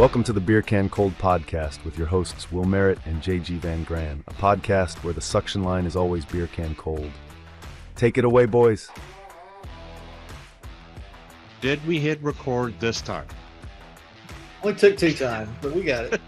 Welcome to the Beer Can Cold podcast with your hosts Will Merritt and JG Van Gran, a podcast where the suction line is always beer can cold. Take it away, boys. Did we hit record this time? Only took 2 times, but we got it.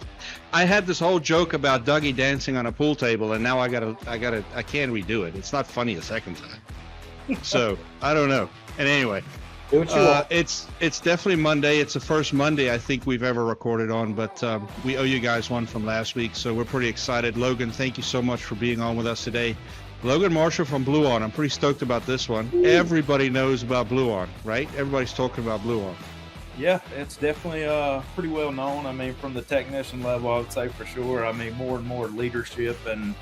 I had this whole joke about Dougie dancing on a pool table, and now I can't redo it. It's not funny a second time. So I don't know. And anyway, Do what you want. it's definitely Monday. It's the first Monday I think we've ever recorded on, but we owe you guys one from last week, so we're pretty excited. Logan, thank you so much for being on with us today. Logan Marshall from Bluon. I'm pretty stoked about this one. Ooh. Everybody knows about Bluon, right? Everybody's talking about Bluon. Yeah, it's definitely pretty well known. I mean, from the technician level, I would say for sure. I mean, more and more leadership and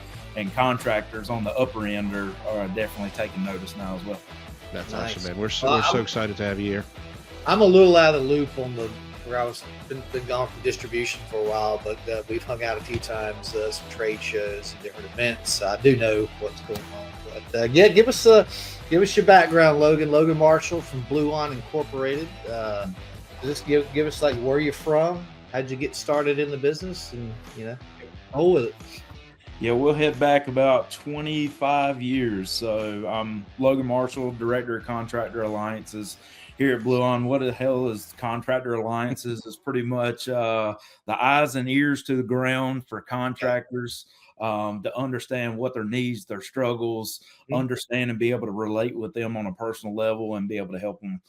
contractors on the upper end are definitely taking notice now as well. That's Nice. awesome, man. We're so excited to have you here. I'm a little out of the loop on where I was been gone from distribution for a while, but we've hung out a few times, some trade shows and different events. I do know what's going on. But yeah, give us your background, Logan. Logan Marshall from Bluon Incorporated. Just give us like where you're from, how'd you get started in the business, and roll with it. Yeah, we'll head back about 25 years. So I'm Logan Marshall, Director of Contractor Alliances here at Bluon. What the hell is Contractor Alliances? Is pretty much the eyes and ears to the ground for contractors to understand what their needs, their struggles, understand and be able to relate with them on a personal level and be able to help them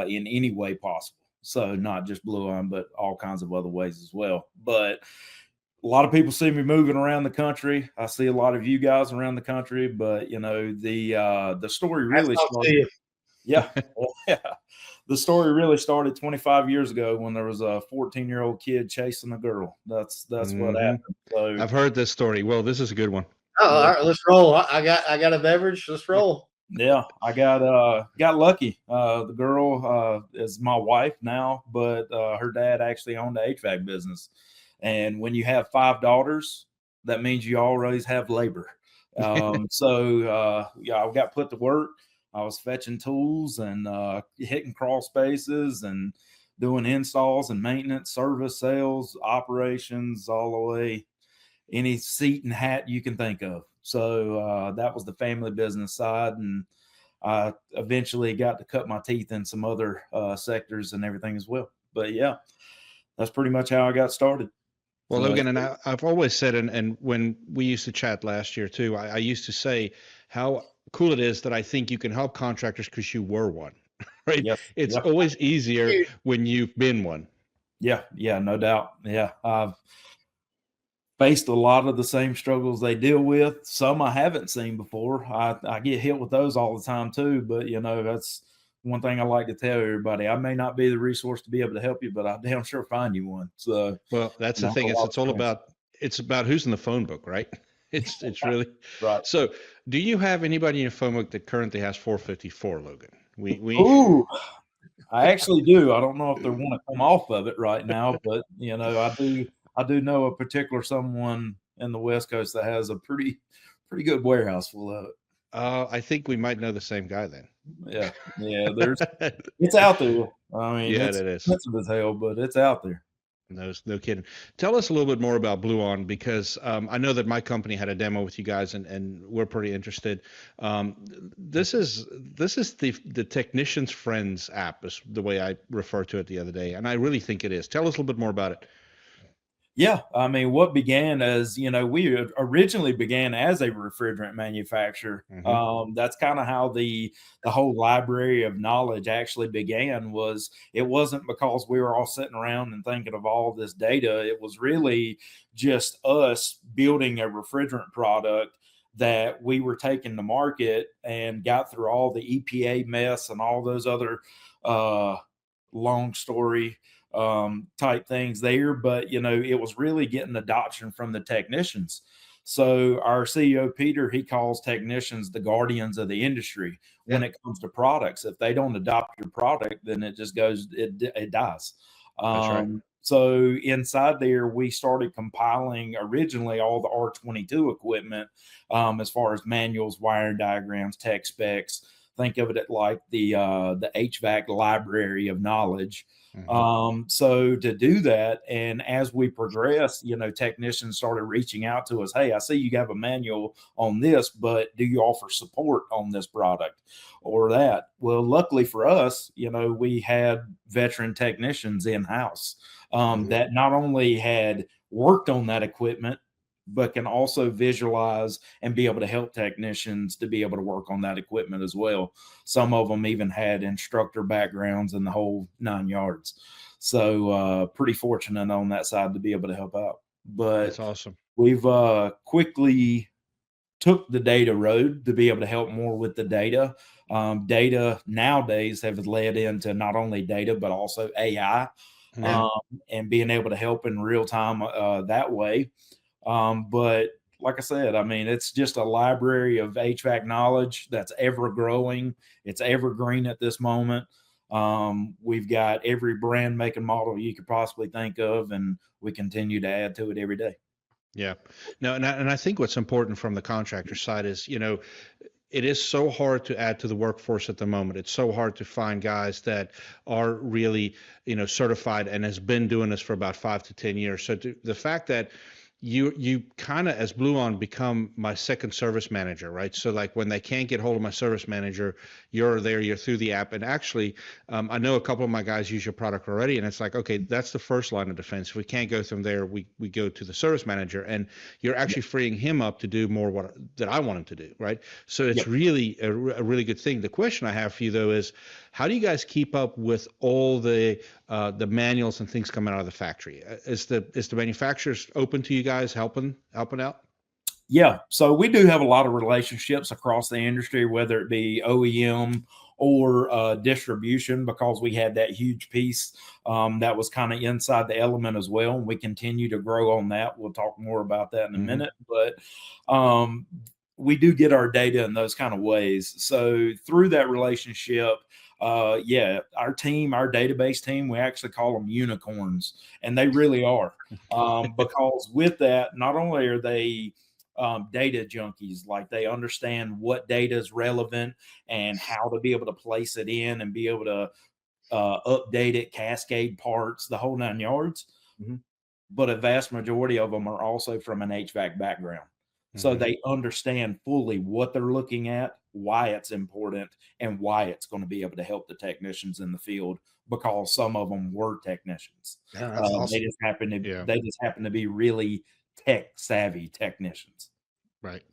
in any way possible. So not just Bluon, but all kinds of other ways as well. But a lot of people see me moving around the country. I see a lot of you guys around the country, but the story really started. Yeah. The story really started 25 years ago when there was a 14-year-old kid chasing a girl. That's what happened. So I've heard this story. Well, this is a good one. Oh, all right, let's roll. I got a beverage. Let's roll. Yeah, I got lucky. The girl is my wife now, but her dad actually owned the HVAC business. And when you have 5 daughters, that means you always have labor. So I got put to work. I was fetching tools and hitting crawl spaces and doing installs and maintenance, service, sales, operations, all the way, any seat and hat you can think of. So that was the family business side. And I eventually got to cut my teeth in some other sectors and everything as well. But yeah, that's pretty much how I got started. Well, Logan, and I've always said, and when we used to chat last year too, I used to say how cool it is that I think you can help contractors because you were one, right? Yep. It's always easier when you've been one. Yeah, no doubt. Yeah, I've faced a lot of the same struggles they deal with. Some I haven't seen before. I get hit with those all the time too, but that's one thing I like to tell everybody. I may not be the resource to be able to help you, but I damn sure find you one. So, well, that's the thing. It's about who's in the phone book, right? It's really right. So, do you have anybody in your phone book that currently has 454, Logan? Ooh, I actually do. I don't know if they want to come off of it right now, but I do know a particular someone in the West Coast that has a pretty good warehouse full of it. I think we might know the same guy then. Yeah. It's out there. I mean, yeah, it's it is expensive as hell, but it's out there. No kidding. Tell us a little bit more about Bluon, because I know that my company had a demo with you guys, and we're pretty interested. This is the Technician's Friends app, is the way I referred to it the other day, and I really think it is. Tell us a little bit more about it. Yeah, I mean, what began as, we originally began as a refrigerant manufacturer. Mm-hmm. That's kind of how the whole library of knowledge actually began. It wasn't because we were all sitting around and thinking of all this data. It was really just us building a refrigerant product that we were taking to market and got through all the EPA mess and all those other long story type things there, but it was really getting adoption from the technicians. So our CEO Peter, he calls technicians the guardians of the industry when it comes to products. If they don't adopt your product, then it just goes, it dies. That's right. So inside there, we started compiling originally all the R22 equipment, as far as manuals, wiring diagrams, tech specs, Think of it like the HVAC library of knowledge. Mhm. So to do that, and as we progress, technicians started reaching out to us. Hey, I see you have a manual on this, but do you offer support on this product or that? Well, luckily for us, we had veteran technicians in house Mhm. that not only had worked on that equipment, but can also visualize and be able to help technicians to be able to work on that equipment as well. Some of them even had instructor backgrounds and the whole 9 yards. So pretty fortunate on that side to be able to help out. But That's awesome. we've quickly took the data road to be able to help more with the data. Data nowadays have led into not only data, but also AI, Yeah. and being able to help in real time that way. But like I said, I mean, it's just a library of HVAC knowledge that's ever growing. It's evergreen at this moment. We've got every brand, make, and model you could possibly think of, and we continue to add to it every day. Yeah. No, and I think what's important from the contractor side is, it is so hard to add to the workforce at the moment. It's so hard to find guys that are really, certified and has been doing this for about 5 to 10 years. So the fact that you kind of, as Bluon, become my second service manager, right? So like when they can't get hold of my service manager, you're there, you're through the app. And actually, I know a couple of my guys use your product already, and it's like, okay, that's the first line of defense. If we can't go from there, we go to the service manager, and you're actually freeing him up to do more that I want him to do, right? So it's Yep. really a really good thing. The question I have for you though is, how do you guys keep up with all the manuals and things coming out of the factory? Is the manufacturers open to you guys helping out? Yeah. So we do have a lot of relationships across the industry, whether it be OEM or distribution, because we had that huge piece that was kind of inside the element as well. And we continue to grow on that. We'll talk more about that in a Mhm. minute. But we do get our data in those kind of ways. So through that relationship, yeah, our team, our database team, we actually call them unicorns, and they really are. Because with that, not only are they data junkies, like they understand what data is relevant and how to be able to place it in and be able to update it, cascade parts, the whole 9 yards. Mhm. But a vast majority of them are also from an HVAC background. So Mhm. they understand fully what they're looking at, why it's important, and why it's going to be able to help the technicians in the field, because some of them were technicians. Yeah, that's They awesome. just happen to Yeah. they just happen to be really tech savvy technicians. Right.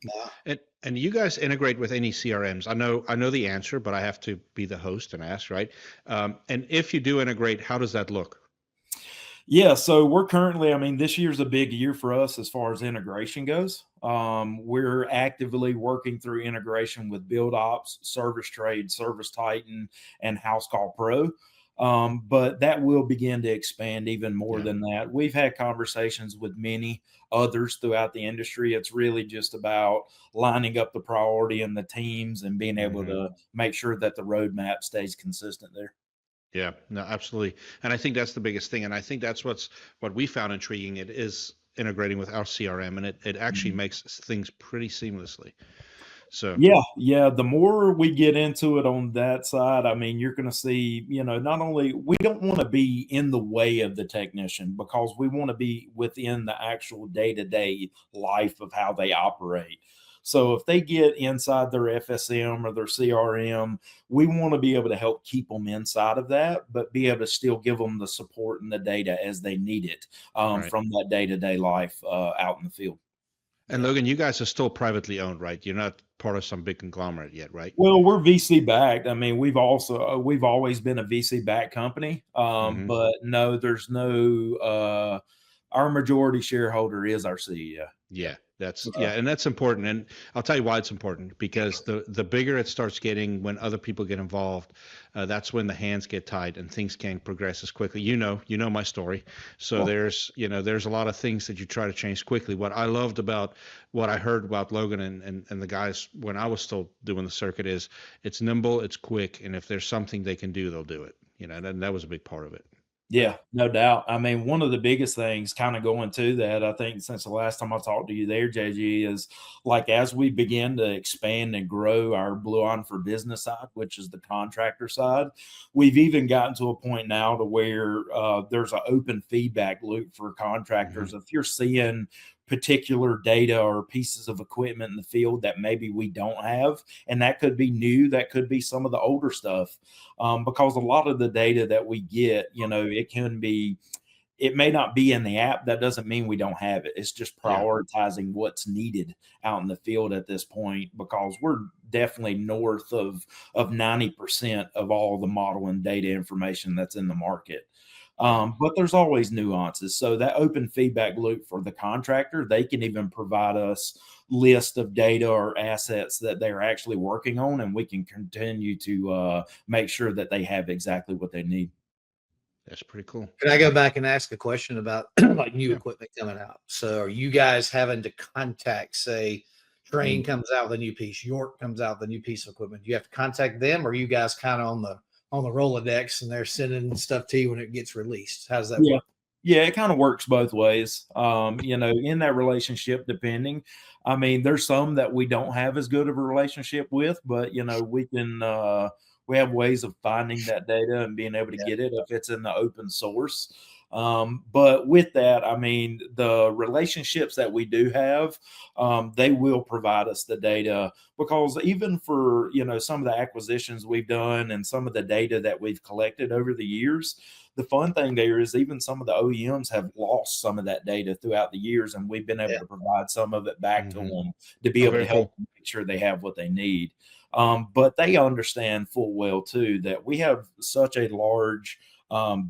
Yeah. And you guys integrate with any CRMs? I know the answer, but I have to be the host and ask, right? And if you do integrate, how does that look? Yeah, so we're currently, I mean, this year's a big year for us as far as integration goes. We're actively working through integration with Build Ops, Service Trade, Service Titan, and House Call Pro. But that will begin to expand even more Yeah. than that. We've had conversations with many others throughout the industry. It's really just about lining up the priority and the teams and being able Mhm. to make sure that the roadmap stays consistent there. Yeah, no, absolutely. And I think that's the biggest thing. And I think that's what we found intriguing. It is integrating with our CRM, and it actually makes things pretty seamlessly. So Yeah, yeah. The more we get into it on that side, I mean, you're going to see, not only we don't want to be in the way of the technician, because we want to be within the actual day to day life of how they operate. So if they get inside their FSM or their CRM, we want to be able to help keep them inside of that, but be able to still give them the support and the data as they need it right. from that day to day life out in the field. And Yeah. Logan, you guys are still privately owned, right? You're not part of some big conglomerate yet, right? Well, we're VC backed. I mean, we've always been a VC backed company, Hmm. but no, there's no. Our majority shareholder is our CEO. Yeah, Uh, and that's important. And I'll tell you why it's important, because the bigger it starts getting when other people get involved, that's when the hands get tied and things can't progress as quickly. You know my story. So yeah. there's a lot of things that you try to change quickly. What I loved about what I heard about Logan and the guys when I was still doing the circuit is it's nimble, it's quick, and if there's something they can do, they'll do it. And that was a big part of it. Yeah, no doubt. I mean, one of the biggest things kind of going to that, I think, since the last time I talked to you there, JG, is like as we begin to expand and grow our Bluon for Business side, which is the contractor side, we've even gotten to a point now to where there's an open feedback loop for contractors. If you're seeing particular data or pieces of equipment in the field that maybe we don't have, and that could be new, that could be some of the older stuff, because a lot of the data that we get, it may not be in the app. That doesn't mean we don't have it. It's just prioritizing what's needed out in the field at this point, because we're definitely north of 90% of all the model and data information that's in the market. But there's always nuances. So that open feedback loop for the contractor, they can even provide us list of data or assets that they're actually working on, and we can continue to make sure that they have exactly what they need. That's pretty cool. Can I go back and ask a question about like new equipment coming out? So are you guys having to contact, say, Train comes out with a new piece, York comes out with a new piece of equipment? Do you have to contact them, or are you guys kind of on the Rolodex and they're sending stuff to you when it gets released? How's that work? Yeah, it kind of works both ways. In that relationship, depending. I mean, there's some that we don't have as good of a relationship with, but we have ways of finding that data and being able to get it if it's in the open source. But with that, I mean, the relationships that we do have, they will provide us the data, because even for, some of the acquisitions we've done and some of the data that we've collected over the years, the fun thing there is even some of the OEMs have lost some of that data throughout the years, and we've been able to provide some of it back to them to be able to help them make sure they have what they need. But they understand full well too that we have such a large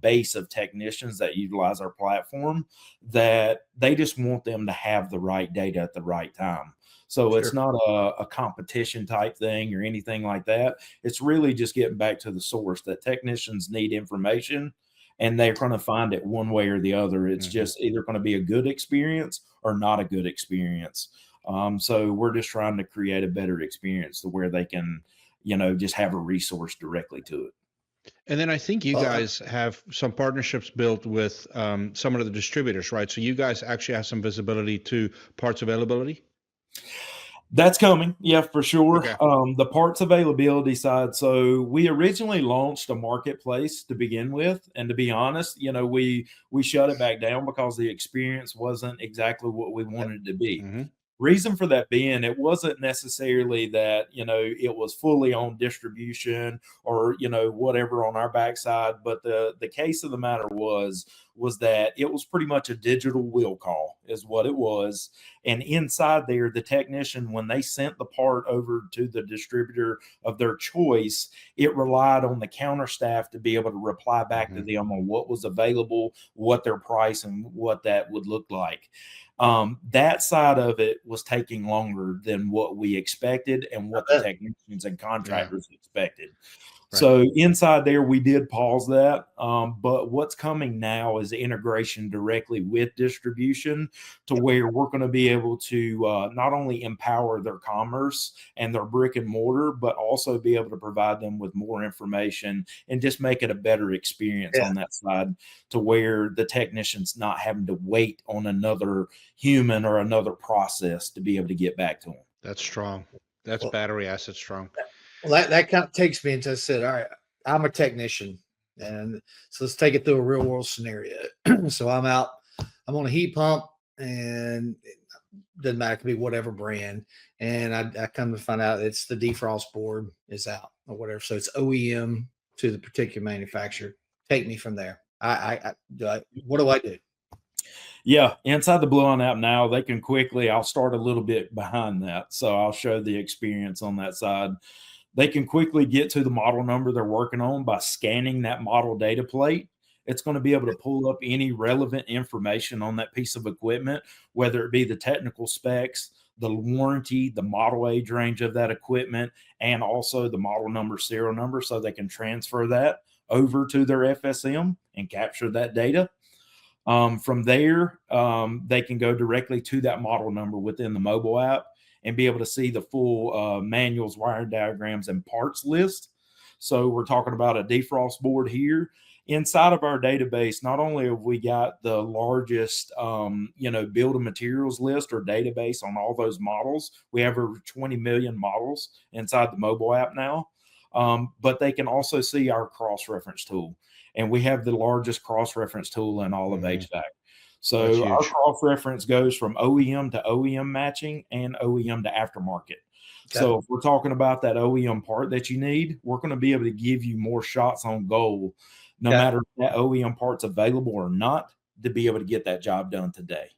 base of technicians that utilize our platform that they just want them to have the right data at the right time. So it's not a competition type thing or anything like that. It's really just getting back to the source that technicians need information, and they're going to find it one way or the other. It's just either going to be a good experience or not a good experience. So we're just trying to create a better experience to where they can, just have a resource directly to it. And then I think you guys have some partnerships built with some of the distributors, right? So you guys actually have some visibility to parts availability? That's coming. Yeah, for sure. Okay. The parts availability side. So we originally launched a marketplace to begin with. And to be honest, we shut it back down because the experience wasn't exactly what we wanted it to be. Reason for that being, it wasn't necessarily that, it was fully on distribution or, whatever on our backside. But the case of the matter was that it was pretty much a digital will call is what it was. And inside there, the technician, when they sent the part over to the distributor of their choice, it relied on the counter staff to be able to reply back to them on what was available, what their price and what that would look like. That side of it was taking longer than what we expected and what the technicians and contractors expected. Right. So inside there, we did pause that. But what's coming now is integration directly with distribution to where we're going to be able to not only empower their commerce and their brick and mortar, but also be able to provide them with more information and just make it a better experience on that side to where the technician's not having to wait on another human or another process to be able to get back to them. That's strong. That's battery acid strong. Well, that kind of takes me into, I said, all right, I'm a technician. And so let's take it through a real world scenario. So I'm out, I'm on a heat pump, and it doesn't matter, it could be whatever brand. And I come to find out it's the defrost board is out or whatever. So it's OEM to the particular manufacturer. Take me from there. What do I do? Yeah, inside the Bluon app now, they can quickly, I'll start a little bit behind that. So I'll show the experience on that side. They can quickly get to the model number they're working on by scanning that model data plate. It's going to be able to pull up any relevant information on that piece of equipment, whether it be the technical specs, the warranty, the model age range of that equipment, and also the model number, serial number, so they can transfer that over to their FSM and capture that data. From there, they can go directly to that model number within the mobile app and be able to see the full manuals, wiring diagrams, and parts list. So we're talking about a defrost board here. inside of our database, not only have we got the largest, build of materials list or database on all those models, we have over 20 million models inside the mobile app now, but they can also see our cross-reference tool. And we have the largest cross-reference tool in all of HVAC. So our cross-reference goes from OEM to OEM matching and OEM to aftermarket. Okay. So if we're talking about that OEM part that you need, we're going to be able to give you more shots on goal, no matter if that OEM part's available or not, to be able to get that job done today.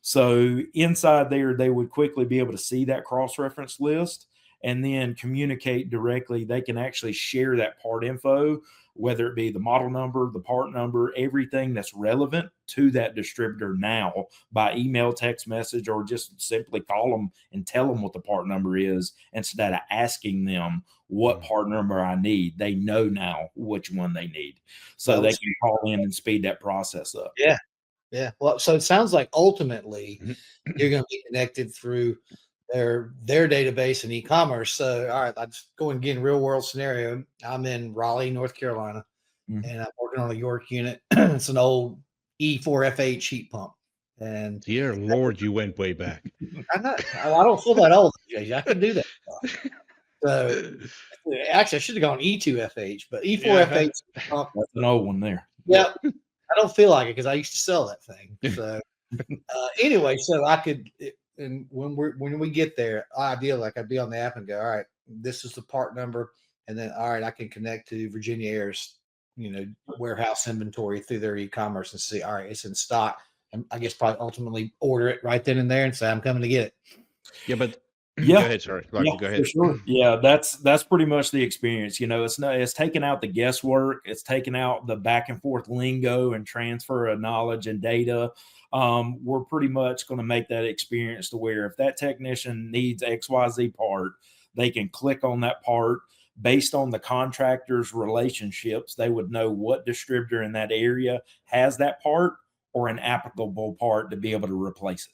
So inside there, they would quickly be able to see that cross-reference list and then communicate directly. They can actually share that part info, whether it be the model number, the part number, everything that's relevant to that distributor now by email, text message, or just simply call them and tell them what the part number is instead of asking them what part number I need. They know now which one they need. So they can call in and speed that process up. Yeah. Yeah. Well, so it sounds like ultimately you're going to be connected through their database and e-commerce. So, all right, I'm just going to get a real world scenario. I'm in Raleigh, North Carolina, and I'm working on a York unit. It's an old E4FH heat pump. And dear Lord, you went way back. I don't feel that old, JJ. I could do that. So actually, I should have gone E2FH, but E4FH pump. That's an old one there. Yeah. I don't feel like it because I used to sell that thing. So anyway, so I could, and when we get there, ideally, like I'd be on the app and go, all right, this is the part number, and then all right, I can connect to Virginia Air's, warehouse inventory through their e-commerce and see, all right, it's in stock, and I guess probably ultimately order it right then and there and say I'm coming to get it. Yeah, but yeah, go ahead. Sorry, go ahead. Sure. Yeah, that's pretty much the experience. It's taking out the guesswork. It's taking out the back and forth lingo and transfer of knowledge and data. We're pretty much going to make that experience to where if that technician needs XYZ part, they can click on that part based on the contractor's relationships. They would know what distributor in that area has that part or an applicable part to be able to replace it.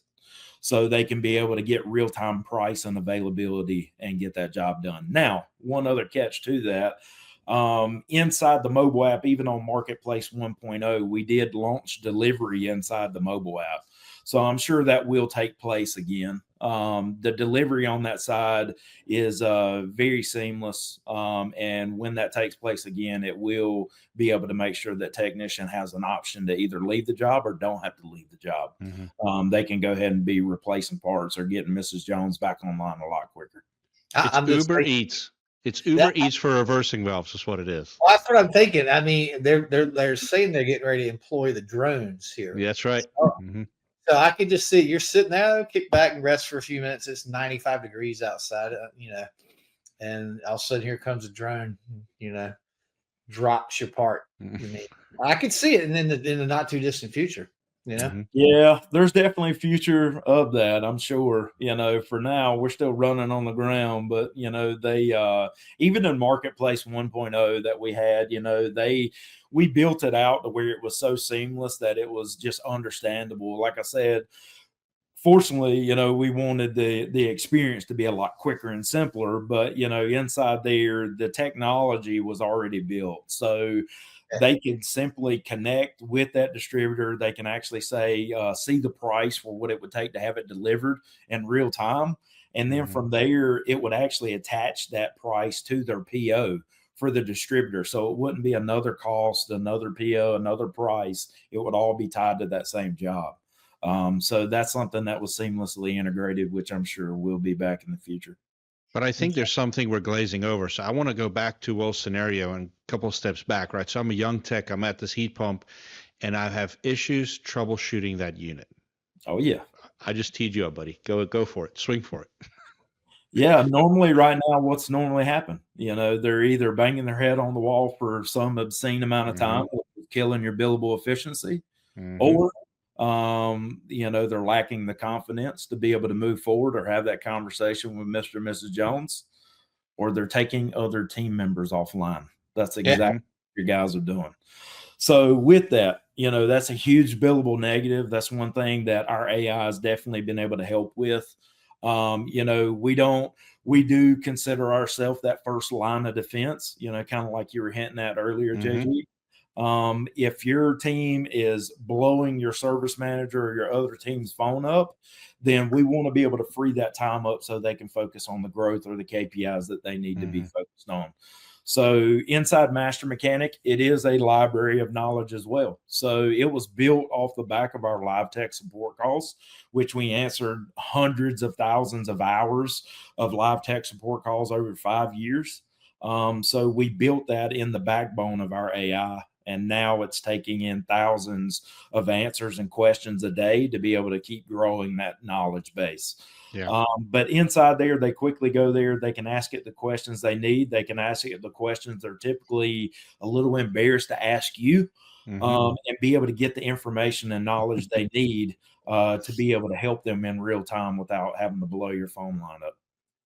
So they can be able to get real-time price and availability and get that job done. Now, one other catch to that, inside the mobile app, even on Marketplace 1.0, we did launch delivery inside the mobile app. So I'm sure that will take place again. The delivery on that side is very seamless. And when that takes place again, it will be able to make sure that technician has an option to either leave the job or don't have to leave the job. They can go ahead and be replacing parts or getting Mrs. Jones back online a lot quicker. It's Uber Eats. It's Uber Eats for reversing valves is what it is. Well, that's what I'm thinking. I mean, they're saying they're getting ready to employ the drones here. Yeah, that's right. So I could just see you're sitting there, kick back and rest for a few minutes. It's 95 degrees outside, and all of a sudden here comes a drone, drops your part. I could see it in the not too distant future. Yeah, there's definitely a future of that, I'm sure. For now, we're still running on the ground, but they even in Marketplace 1.0 that we had, we built it out to where it was so seamless that it was just understandable. Like I said, fortunately, we wanted the experience to be a lot quicker and simpler, but inside there, the technology was already built. So they can simply connect with that distributor. They can actually say, see the price for what it would take to have it delivered in real time. And then from there, it would actually attach that price to their PO for the distributor. So it wouldn't be another cost, another PO, another price. It would all be tied to that same job. So that's something that was seamlessly integrated, which I'm sure will be back in the future. But I think there's something we're glazing over. So I want to go back to Will's scenario and a couple of steps back, right? So I'm a young tech. I'm at this heat pump, and I have issues troubleshooting that unit. Oh, yeah. I just teed you up, buddy. Go for it. Swing for it. Yeah, normally right now, what's normally happen? They're either banging their head on the wall for some obscene amount of time, killing your billable efficiency, or they're lacking the confidence to be able to move forward or have that conversation with Mr. and Mrs. Jones, or they're taking other team members offline. That's exactly what your guys are doing. So with that, that's a huge billable negative. That's one thing that our AI has definitely been able to help with. We do consider ourselves that first line of defense, kind of like you were hinting at earlier, JG. If your team is blowing your service manager or your other team's phone up, then we want to be able to free that time up so they can focus on the growth or the KPIs that they need to be focused on. So inside Master Mechanic, it is a library of knowledge as well. So it was built off the back of our live tech support calls, which we answered hundreds of thousands of hours of live tech support calls over 5 years. So we built that in the backbone of our AI. And now it's taking in thousands of answers and questions a day to be able to keep growing that knowledge base. Yeah. But inside there, they quickly go there. They can ask it the questions they need. They can ask it the questions they're typically a little embarrassed to ask you, and be able to get the information and knowledge they need to be able to help them in real time without having to blow your phone line up.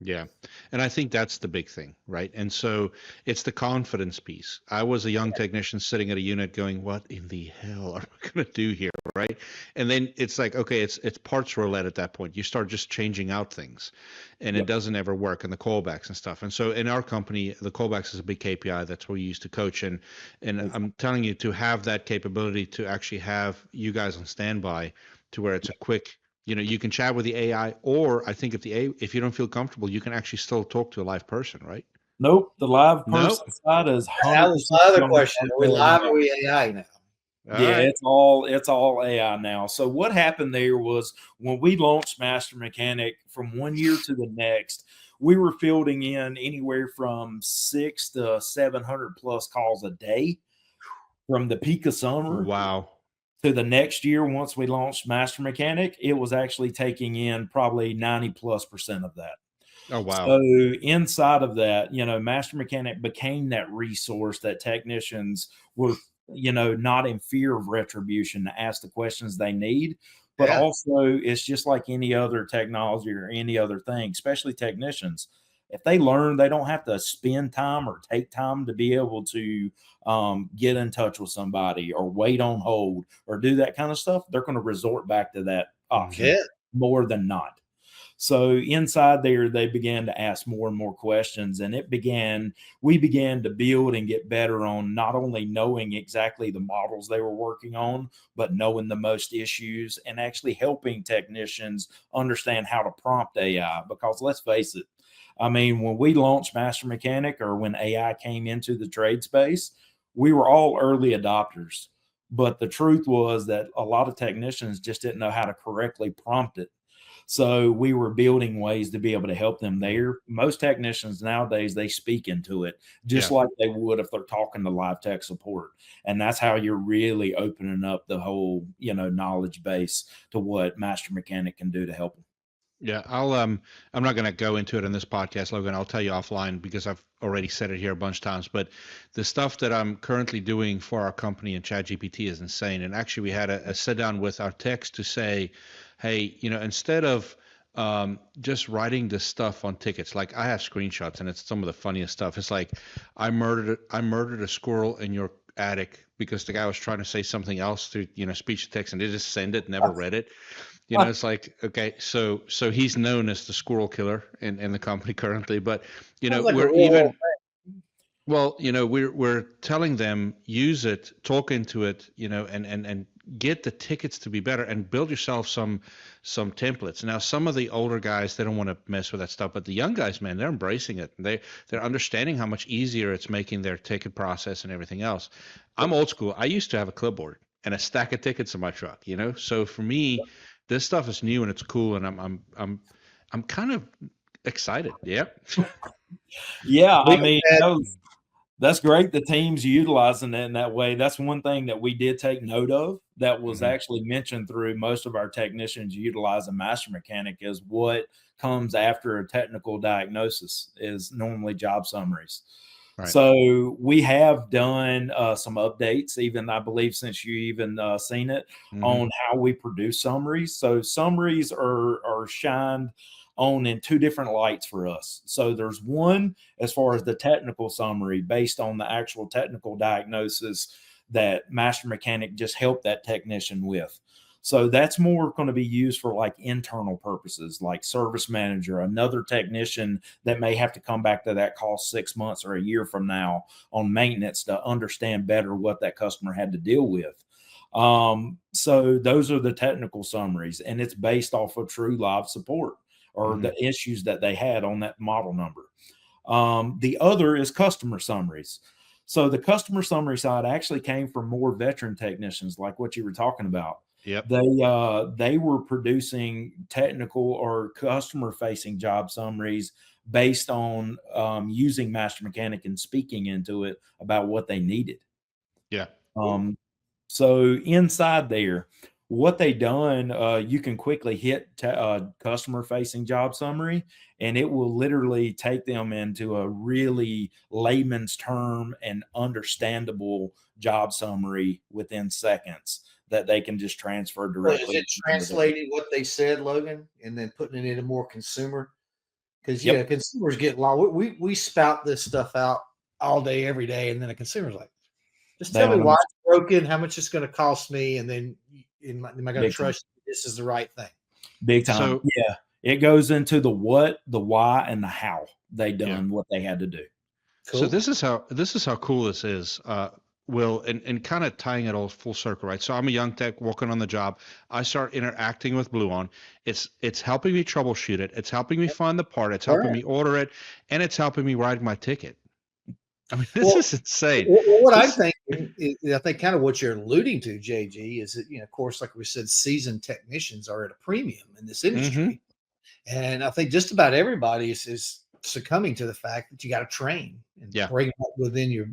Yeah. And I think that's the big thing, right? And so it's the confidence piece. I was a young technician sitting at a unit going, what in the hell are we going to do here, right? And then it's like, okay, it's parts roulette at that point. You start just changing out things and it doesn't ever work, and the callbacks and stuff. And so in our company, the callbacks is a big KPI. That's what we use to coach. And I'm telling you, to have that capability to actually have you guys on standby to where it's a quick, you can chat with the AI, or I think if you don't feel comfortable, you can actually still talk to a live person, right? Nope. The live person side is 100%. That was my other question. Are we live or are we AI now? It's all AI now. So what happened there was when we launched Master Mechanic, from 1 year to the next, we were fielding in anywhere from 600 to 700 plus calls a day from the peak of summer. Wow. To the next year, once we launched Master Mechanic, it was actually taking in probably 90+% of that. Oh, wow. So inside of that, Master Mechanic became that resource that technicians were, not in fear of retribution to ask the questions they need. But also, it's just like any other technology or any other thing, especially technicians. If they learn, they don't have to spend time or take time to be able to get in touch with somebody or wait on hold or do that kind of stuff. They're going to resort back to that option more than not. So inside there, they began to ask more and more questions, and we began to build and get better on not only knowing exactly the models they were working on, but knowing the most issues and actually helping technicians understand how to prompt AI. Because let's face it, I mean, when we launched Master Mechanic, or when AI came into the trade space, we were all early adopters. But the truth was that a lot of technicians just didn't know how to correctly prompt it. So we were building ways to be able to help them there. Most technicians nowadays, they speak into it just like they would if they're talking to live tech support. And that's how you're really opening up the whole, knowledge base to what Master Mechanic can do to help them. Yeah, I'm not going to go into it in this podcast, Logan. I'll tell you offline because I've already said it here a bunch of times. But the stuff that I'm currently doing for our company in ChatGPT is insane. And actually, we had a sit down with our techs to say, hey, instead of just writing this stuff on tickets, like I have screenshots, and it's some of the funniest stuff. It's like, I murdered a squirrel in your attic because the guy was trying to say something else through speech to text, and they just send it, never read it. It's like, okay, so he's known as the squirrel killer in the company currently, but we're even, well, we're telling them, use it, talk into it, and get the tickets to be better, and build yourself some templates. Now, some of the older guys, they don't want to mess with that stuff, but the young guys, man, they're embracing it. They're understanding how much easier it's making their ticket process and everything else. I'm old school. I used to have a clipboard and a stack of tickets in my truck, so for me, this stuff is new and it's cool, and I'm kind of excited. Yeah. Yeah, I mean, that's great. The team's utilizing it in that way. That's one thing that we did take note of that was actually mentioned through most of our technicians utilizing Master Mechanic, is what comes after a technical diagnosis is normally job summaries. Right. So we have done some updates, even I believe since you even seen it, on how we produce summaries. So summaries are shined on in two different lights for us. So there's one as far as the technical summary based on the actual technical diagnosis that Master Mechanic just helped that technician with. So that's more going to be used for like internal purposes, like service manager, another technician that may have to come back to that call 6 months or a year from now on maintenance to understand better what that customer had to deal with. So those are the technical summaries, and it's based off of true live support or the issues that they had on that model number. The other is customer summaries. So the customer summary side actually came from more veteran technicians, like what you were talking about. Yep. They were producing technical or customer facing job summaries based on using Master Mechanic and speaking into it about what they needed. Yeah. So inside there, what they done, you can quickly hit customer facing job summary, and it will literally take them into a really layman's term and understandable job summary within seconds that they can just transfer directly. Is it translating what they said, Logan, and then putting it into more consumer? Because consumers get lost. We spout this stuff out all day, every day, and then a consumer's like, just tell me why it's broken, how much it's going to cost me, and then am I going to trust this is the right thing? Big time. So, yeah, it goes into the what, the why, and the how they done what they had to do. Cool. So this is how cool this is, Will, and kind of tying it all full circle, right? So I'm a young tech working on the job. I start interacting with Bluon. It's helping me troubleshoot it. It's helping me find the part. It's helping me order it, and it's helping me write my ticket. I mean, this is insane. What I'm thinking is, I think kind of what you're alluding to, JG, is that, of course, like we said, seasoned technicians are at a premium in this industry. And I think just about everybody is succumbing to the fact that you got to train and bring them up within your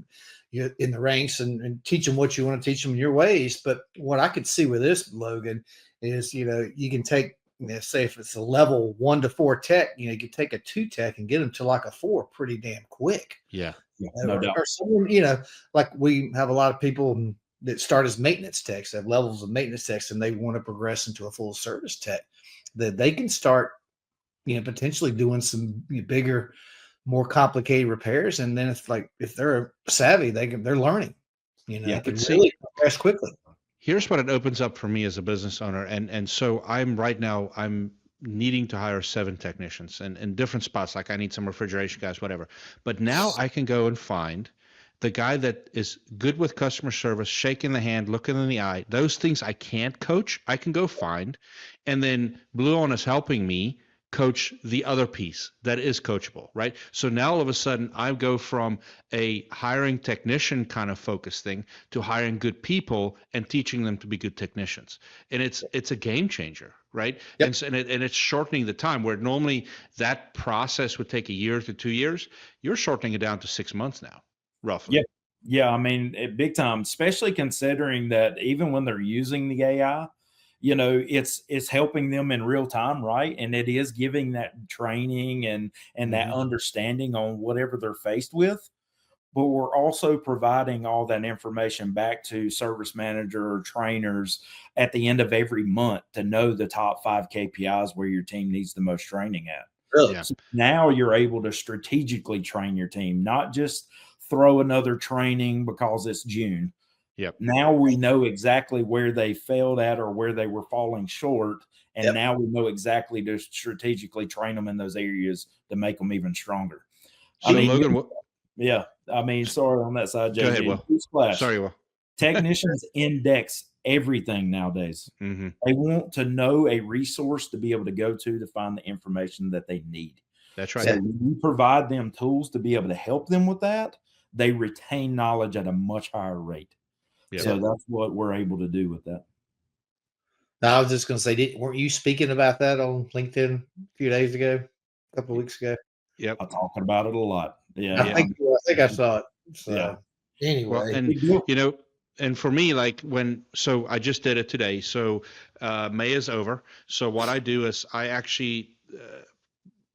in the ranks and teach them what you want to teach them in your ways. But what I could see with this, Logan, is, you can take, say if it's a level 1 to 4 tech, you can take a 2 tech and get them to like a 4 pretty damn quick. Yeah. No doubt. Or someone, like we have a lot of people that start as maintenance techs, have levels of maintenance techs, and they want to progress into a full service tech, that they can start, potentially doing some bigger, more complicated repairs. And then if they're savvy, they're learning, they can really progress quickly. Here's what it opens up for me as a business owner. And so I'm needing to hire 7 technicians and in different spots. Like I need some refrigeration guys, whatever. But now I can go and find the guy that is good with customer service, shaking the hand, looking in the eye. Those things I can't coach, I can go find. And then Bluon is helping me coach the other piece that is coachable, right? So now all of a sudden I go from a hiring technician kind of focus thing to hiring good people and teaching them to be good technicians. And it's a game changer, right? Yep. And it's shortening the time where normally that process would take a year to 2 years. You're shortening it down to 6 months now, roughly. Yeah. I mean, big time, especially considering that even when they're using the AI, it's helping them in real time, right? And it is giving that training and that understanding on whatever they're faced with. But we're also providing all that information back to service manager or trainers at the end of every month to know the top 5 KPIs where your team needs the most training at. Really? Yeah. So now you're able to strategically train your team, not just throw another training because it's June. Yep. Now we know exactly where they failed at or where they were falling short. And now we know exactly to strategically train them in those areas to make them even stronger. So Logan, sorry on that side, JG. Go ahead, Will. Sorry, Will. Technicians index everything nowadays. Mm-hmm. They want to know a resource to be able to go to find the information that they need. That's right. So when you provide them tools to be able to help them with that, they retain knowledge at a much higher rate. Yep. So that's what we're able to do with that. Now, I was just going to say, weren't you speaking about that on LinkedIn a few days ago, a couple of weeks ago? Yep. I'm talking about it a lot. Yeah. I think I saw it. So, anyway. Well, and for me, so I just did it today. So May is over. So what I do is I actually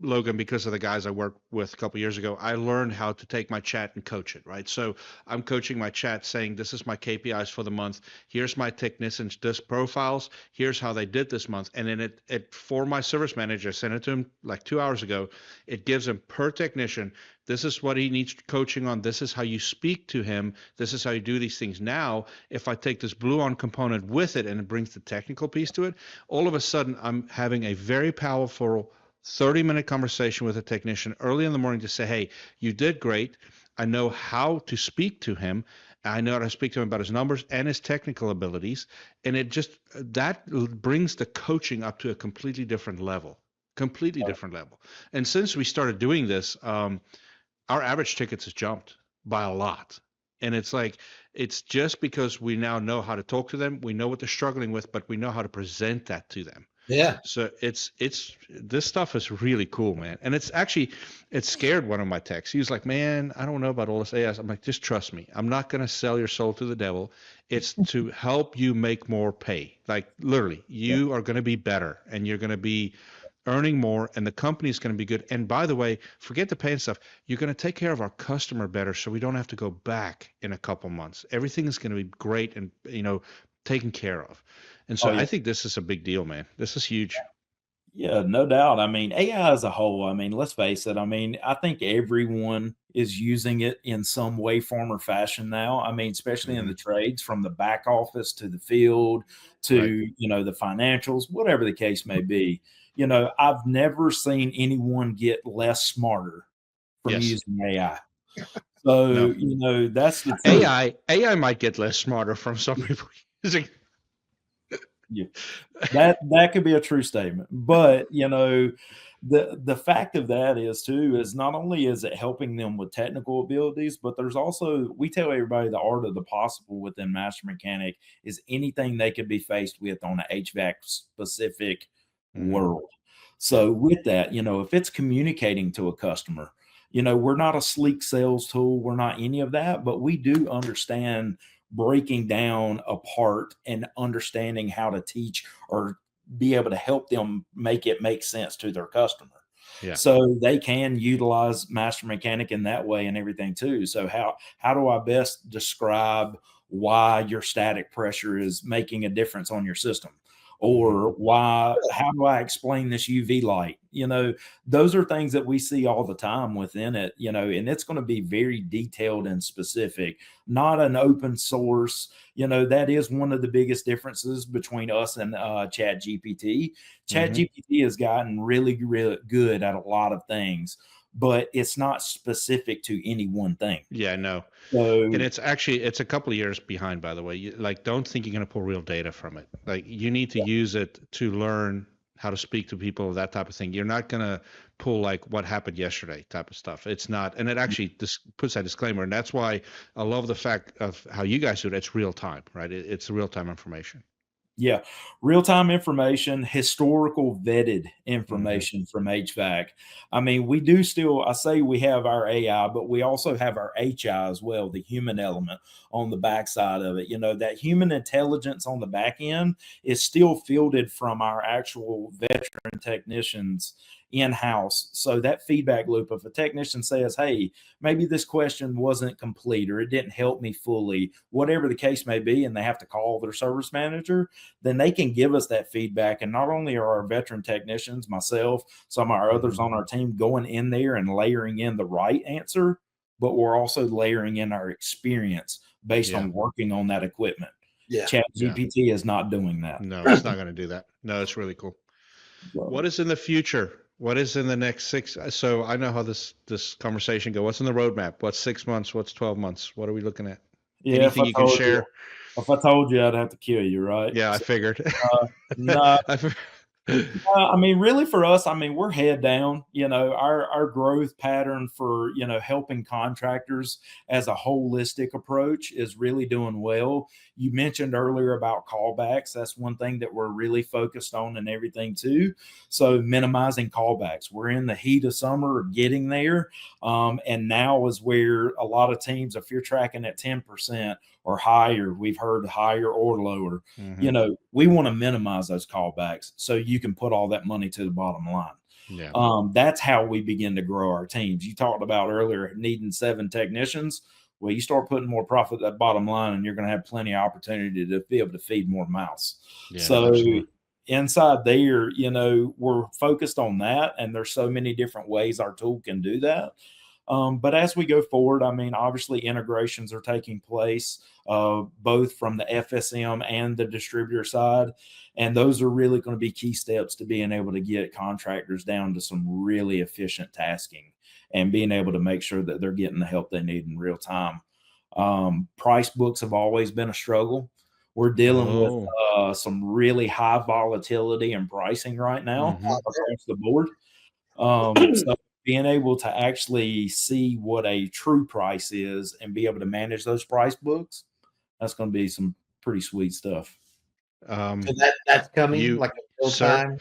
Logan, because of the guys I worked with a couple years ago, I learned how to take my chat and coach it, right? So I'm coaching my chat saying, this is my KPIs for the month. Here's my technicians' disc profiles. Here's how they did this month. And then it for my service manager, I sent it to him like 2 hours ago. It gives him per technician, this is what he needs coaching on. This is how you speak to him. This is how you do these things. Now, if I take this Bluon component with it and it brings the technical piece to it, all of a sudden I'm having a very powerful 30-minute conversation with a technician early in the morning to say, hey, you did great. I know how to speak to him. I know how to speak to him about his numbers and his technical abilities. And it just, that brings the coaching up to a completely different level. And since we started doing this, our average tickets has jumped by a lot. And it's like, it's just because we now know how to talk to them. We know what they're struggling with, but we know how to present that to them. Yeah. So it's this stuff is really cool, man. And it scared one of my techs. He was like, man, I don't know about all this AI. I'm like, just trust me. I'm not going to sell your soul to the devil. It's to help you make more pay. Like literally, you are going to be better and you're going to be earning more and the company is going to be good. And by the way, forget the pay and stuff. You're going to take care of our customer better so we don't have to go back in a couple months. Everything is going to be great and, taken care of. And so I think this is a big deal, man. This is huge. Yeah, no doubt. I mean, AI as a whole, I mean, let's face it. I mean, I think everyone is using it in some way, form, or fashion now. I mean, especially in the trades, from the back office to the field to, the financials, whatever the case may be. I've never seen anyone get less smarter from using AI. So, that's the thing. AI might get less smarter from some people using. Yeah, that could be a true statement. But the fact of that is not only is it helping them with technical abilities, but there's also, we tell everybody, the art of the possible within Master Mechanic is anything they could be faced with on an HVAC specific world. So with that, if it's communicating to a customer, we're not a sleek sales tool, we're not any of that, but we do understand breaking down apart and understanding how to teach or be able to help them make it make sense to their customer. Yeah. So they can utilize Master Mechanic in that way and everything too. So how do I best describe why your static pressure is making a difference on your system? Or how do I explain this UV light? Those are things that we see all the time within it, and it's going to be very detailed and specific, not an open source. That is one of the biggest differences between us and ChatGPT. ChatGPT has gotten really, really good at a lot of things, but it's not specific to any one thing. Yeah, no. So, and it's a couple of years behind, by the way. Don't think you're going to pull real data from it. Like, you need to use it to learn how to speak to people, that type of thing. You're not going to pull like what happened yesterday type of stuff. It's not. And it actually puts that disclaimer. And that's why I love the fact of how you guys do it. It's real time, right? It's real time information. Yeah, real-time information, historical vetted information from HVAC. I mean, we do still, I say we have our AI, but we also have our HI as well, the human element on the backside of it. That human intelligence on the back end is still fielded from our actual veteran technicians in-house. So that feedback loop, if a technician says, hey, maybe this question wasn't complete or it didn't help me fully, whatever the case may be, and they have to call their service manager, then they can give us that feedback. And not only are our veteran technicians, myself, some of our others on our team, going in there and layering in the right answer, but we're also layering in our experience based on working on that equipment. Yeah. ChatGPT is not doing that. No, it's not going to do that. No, it's really cool. What is in the future? What is in the next 6? So I know how this conversation goes. What's in the roadmap? What's 6 months? What's 12 months? What are we looking at? Yeah, anything you can share? If I told you, I'd have to kill you, right? Yeah, I figured. No. I mean, really for us, I mean, we're head down, our growth pattern for, helping contractors as a holistic approach is really doing well. You mentioned earlier about callbacks. That's one thing that we're really focused on and everything too. So minimizing callbacks. We're in the heat of summer, getting there. And now is where a lot of teams, if you're tracking at 10% or higher, we've heard higher or lower, we want to minimize those callbacks so you can put all that money to the bottom line. Yeah. That's how we begin to grow our teams. You talked about earlier needing 7 technicians. Well, you start putting more profit at that bottom line, and you're going to have plenty of opportunity to be able to feed more mouths. Yeah, So absolutely. inside there, we're focused on that, and there's so many different ways our tool can do that. But as we go forward, I mean, obviously integrations are taking place, both from the FSM and the distributor side. And those are really going to be key steps to being able to get contractors down to some really efficient tasking and being able to make sure that they're getting the help they need in real time. Price books have always been a struggle. We're dealing with some really high volatility in pricing right now across the board. So being able to actually see what a true price is and be able to manage those price books, that's going to be some pretty sweet stuff. So that's coming like a real time.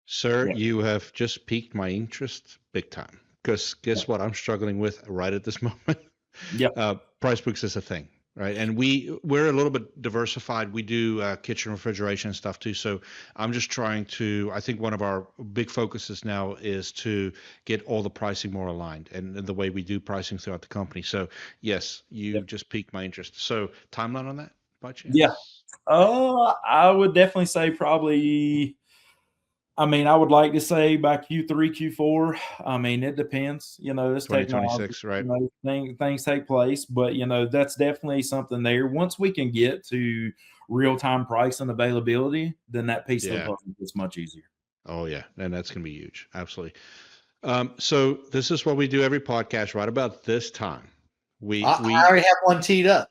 Sir, you have just piqued my interest big time. Because guess what I'm struggling with right at this moment? Price books is a thing, right? And we're a little bit diversified. We do kitchen refrigeration and stuff too. So I'm just trying to, I think one of our big focuses now is to get all the pricing more aligned and the way we do pricing throughout the company. So yes, you just piqued my interest. So timeline on that by chance? Yeah. I would definitely say probably, I mean, I would like to say by Q3, Q4. I mean, it depends. It's 2026, right? Things take place, but that's definitely something there. Once we can get to real-time price and availability, then that piece of the puzzle is much easier. Oh yeah, and that's going to be huge. Absolutely. So this is what we do every podcast right about this time. I already have one teed up.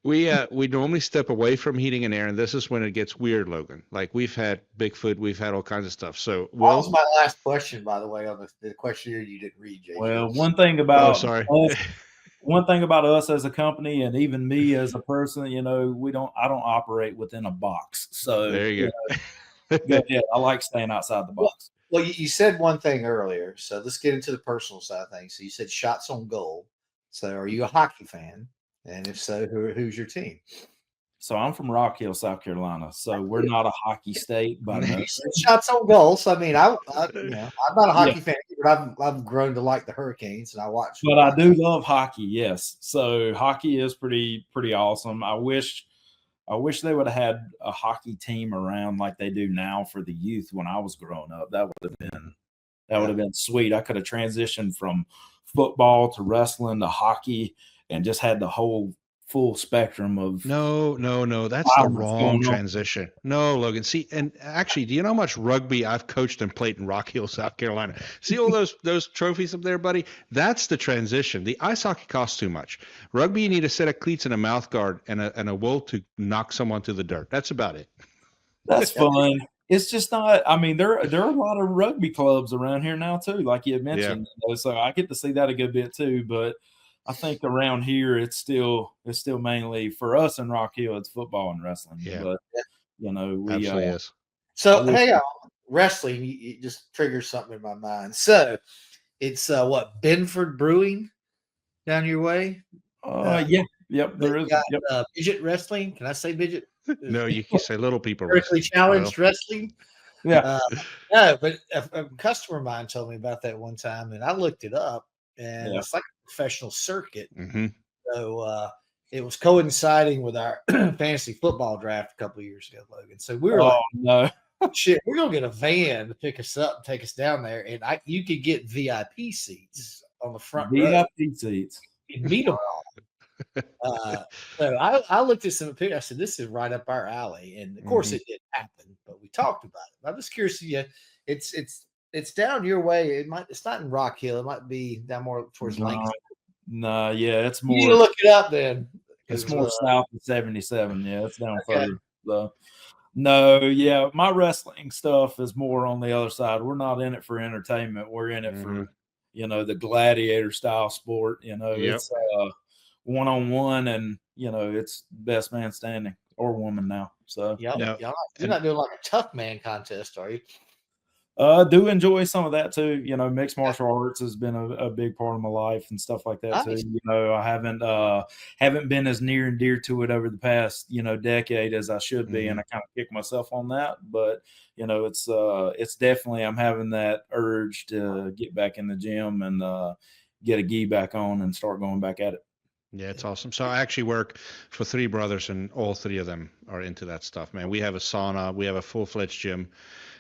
We normally step away from heating and air, and this is when it gets weird, Logan. Like we've had Bigfoot, we've had all kinds of stuff. So what was my last question, by the way, on the questionnaire you didn't read, JJ? Well, one thing about us as a company, and even me as a person, I don't operate within a box. So there you go. Yeah, I like staying outside the box. Well, you said one thing earlier, so let's get into the personal side of things. So you said shots on goal. So are you a hockey fan? And if so, who's your team? So I'm from Rock Hill, South Carolina. So we're not a hockey state, but shots on goal. So I mean, I'm not a hockey fan, but I've grown to like the Hurricanes, and I watch. But I do love hockey. Yes, so hockey is pretty awesome. I wish they would have had a hockey team around like they do now for the youth when I was growing up. That would have been sweet. I could have transitioned from football to wrestling to hockey and just had the whole full spectrum of. No, that's the wrong transition. No, Logan. See, and actually, do you know how much rugby I've coached and played in Rock Hill, South Carolina? See all those trophies up there, buddy? That's the transition. The ice hockey costs too much. Rugby, you need a set of cleats and a mouth guard and a will to knock someone to the dirt. That's about it. That's fun. It's just not. I mean, there are a lot of rugby clubs around here now too, like you had mentioned. So I get to see that a good bit too, but. I think around here it's still mainly for us in Rock Hill, it's football and wrestling. Yeah. But we absolutely is. So hang on, wrestling, it just triggers something in my mind. So it's what, Benford Brewing down your way? Yep. There is midget wrestling. Can I say midget? No, you can say little people wrestling. Challenged wrestling. Yeah. No, but a customer of mine told me about that one time, and I looked it up. And it's like a professional circuit. Mm-hmm. So it was coinciding with our fantasy football draft a couple of years ago, Logan. So we were no. Shit, we're going to get a van to pick us up and take us down there. And you could get VIP seats on the front row. VIP seats. You'd meet them all. So I looked at some pictures. I said, this is right up our alley. And of course it didn't happen, but we talked about it. I'm just curious. It's down your way. It's not in Rock Hill. It might be down more towards Langston. No, it's more. You need to look it up then. It's more south of 77. Yeah, it's down further. So, no, my wrestling stuff is more on the other side. We're not in it for entertainment. We're in it for, the gladiator style sport. It's one-on-one, and it's best man standing or woman now. So you're not doing like a tough man contest, are you? Do enjoy some of that too. You know, mixed martial arts has been a big part of my life and stuff like that too. Nice. You know, I haven't been as near and dear to it over the past, decade as I should be, and I kind of kick myself on that. But it's definitely, I'm having that urge to get back in the gym and get a gi back on and start going back at it. Yeah, it's awesome. So I actually work for 3 brothers, and all 3 of them are into that stuff, man. We have a sauna, we have a full-fledged gym,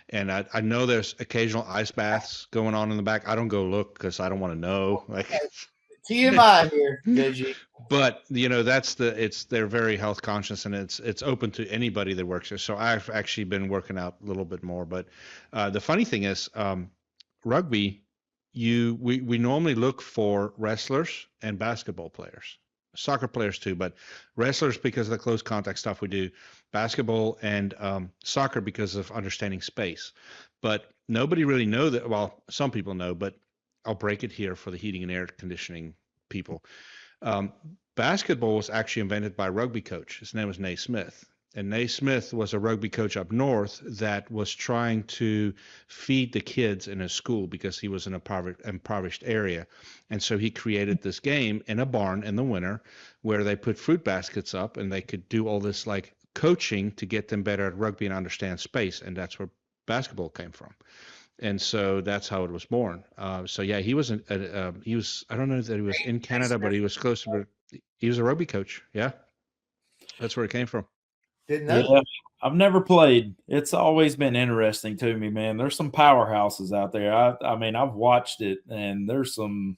and I know there's occasional ice baths going on in the back. I don't go look because I don't want to know. Like TMI here, JG. But they're very health conscious, and it's open to anybody that works there. So I've actually been working out a little bit more. But the funny thing is, rugby, we normally look for wrestlers and basketball players, soccer players too, but wrestlers because of the close contact stuff we do, basketball and soccer because of understanding space. But nobody really know that. Well, some people know, but I'll break it here for the heating and air conditioning people. Basketball was actually invented by a rugby coach. His name was Naismith. And Naismith was a rugby coach up north that was trying to feed the kids in his school because he was in an impoverished area. And so he created this game in a barn in the winter where they put fruit baskets up, and they could do all this like coaching to get them better at rugby and understand space. And that's where basketball came from. And so that's how it was born. So yeah, he was I don't know that he was in Canada, but he was close to, he was a rugby coach. Yeah. That's where it came from. Didn't know. Yeah, I've never played. It's always been interesting to me, man. There's some powerhouses out there. I mean, I've watched it, and there's some.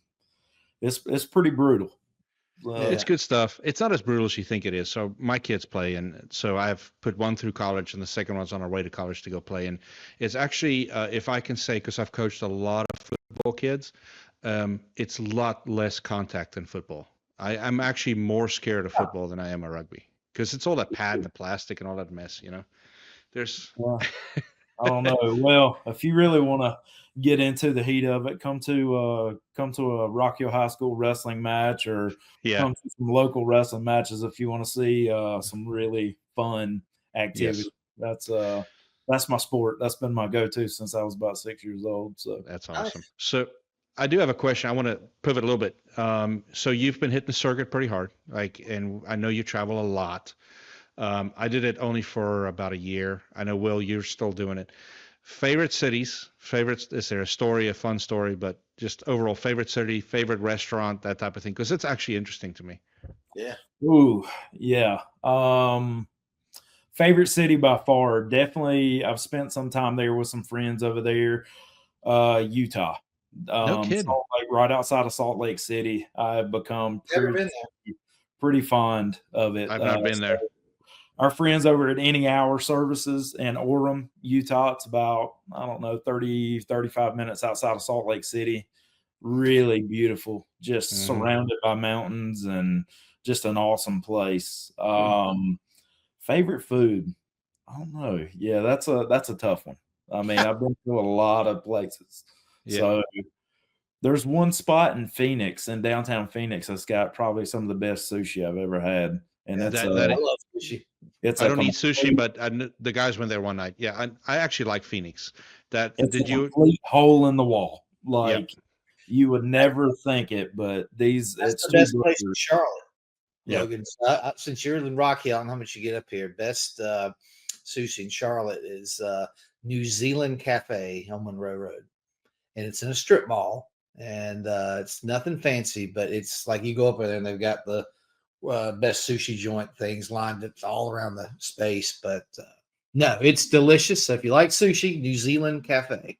It's pretty brutal. It's good stuff. It's not as brutal as you think it is. So my kids play, and so I've put one through college, and the second one's on our way to college to go play. And it's actually, if I can say, because I've coached a lot of football kids, it's a lot less contact than football. I'm actually more scared of football than I am of rugby. Because it's all that pad and the plastic and all that mess, There's. I don't know. Well, if you really want to get into the heat of it, come to a Rock Hill High School wrestling match, or come to some local wrestling matches if you want to see some really fun activity. Yes. That's my sport. That's been my go-to since I was about 6 years old. So that's awesome. So I do have a question. I want to pivot a little bit. So you've been hitting the circuit pretty hard, and I know you travel a lot. I did it only for about a year. I know, Will, you're still doing it. Favorite cities, favorites? Is there a fun story, but just overall favorite city, favorite restaurant, that type of thing? Because it's actually interesting to me. Yeah. Ooh, yeah. Favorite city by far, definitely. I've spent some time there with some friends over there. Utah. No kidding. Salt Lake, right outside of Salt Lake City. I've become pretty fond of it. I've not been there. Our friends over at Any Hour Services in Orem, Utah, it's about, 35 minutes outside of Salt Lake City. Really beautiful, just surrounded by mountains and just an awesome place. Favorite food? I don't know. Yeah, that's a tough one. I mean, I've been to a lot of places. Yeah. So there's one spot in downtown Phoenix, that's got probably some of the best sushi I've ever had. And I love sushi. I don't eat sushi, but the guys went there one night. Yeah, I actually like Phoenix. It's a complete hole in the wall. You would never think it, but it's the best place in Charlotte. Yeah. Logan, since you're in Rock Hill, I don't know how much you get up here. Best sushi in Charlotte is New Zealand Cafe on Monroe Road, and it's in a strip mall, and it's nothing fancy, but it's like you go up there and they've got the best sushi joint things lined up all around the space. But no, it's delicious. So if you like sushi, New Zealand Cafe.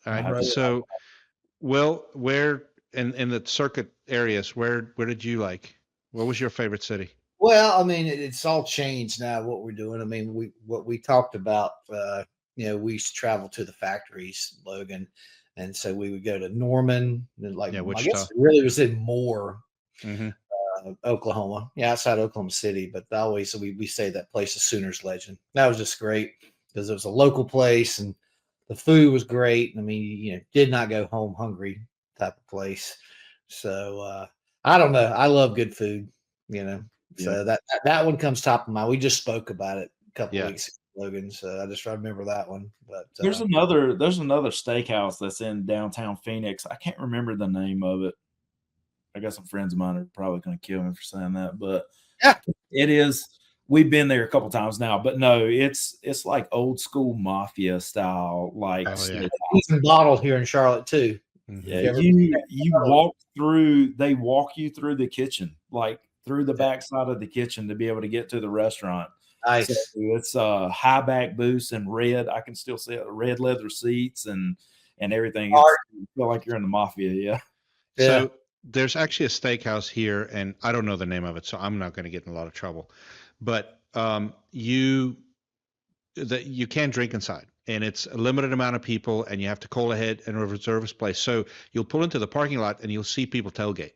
All right. So, Will, where in the circuit areas, where did you like? What was your favorite city? Well, I mean, it's all changed now. What we're doing. I mean, what we talked about. We used to travel to the factories, Logan, and so we would go to Norman. And I guess it really was in Moore. Oklahoma, outside Oklahoma City, but always we say that place is Sooners legend. That was just great because it was a local place and the food was great. I mean, did not go home hungry type of place. So I don't know. I love good food, So that one comes top of mind. We just spoke about it a couple of weeks ago. Logan. So I just remember that one. But There's another steakhouse that's in downtown Phoenix. I can't remember the name of it. I got some friends of mine are probably going to kill me for saying that, but yeah, it is. We've been there a couple times now, but no, it's like old school mafia style, like even bottled here in Charlotte too. Yeah, you walk through. They walk you through the kitchen, like through the backside of the kitchen, to be able to get to the restaurant. Nice. So it's high back booths and red. I can still see it, red leather seats and everything. You feel like you're in the mafia. Yeah. So there's actually a steakhouse here, and I don't know the name of it, so I'm not going to get in a lot of trouble. But you can drink inside, and it's a limited amount of people, and you have to call ahead and reserve a place. So you'll pull into the parking lot, and you'll see people tailgate.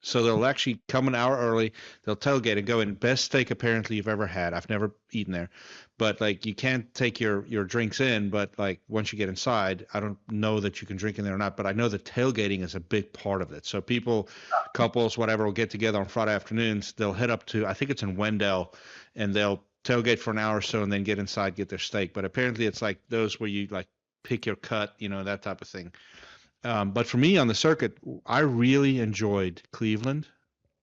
So they'll actually come an hour early. They'll tailgate and go in. Best steak apparently you've ever had. I've never eaten there, but like you can't take your drinks in. But like once you get inside, I don't know that you can drink in there or not. But I know that tailgating is a big part of it. So people, couples, whatever, will get together on Friday afternoons. They'll head up to, I think it's in Wendell, and they'll tailgate for an hour or so and then get inside, get their steak. But apparently it's like those where you like pick your cut, that type of thing. But for me on the circuit, I really enjoyed Cleveland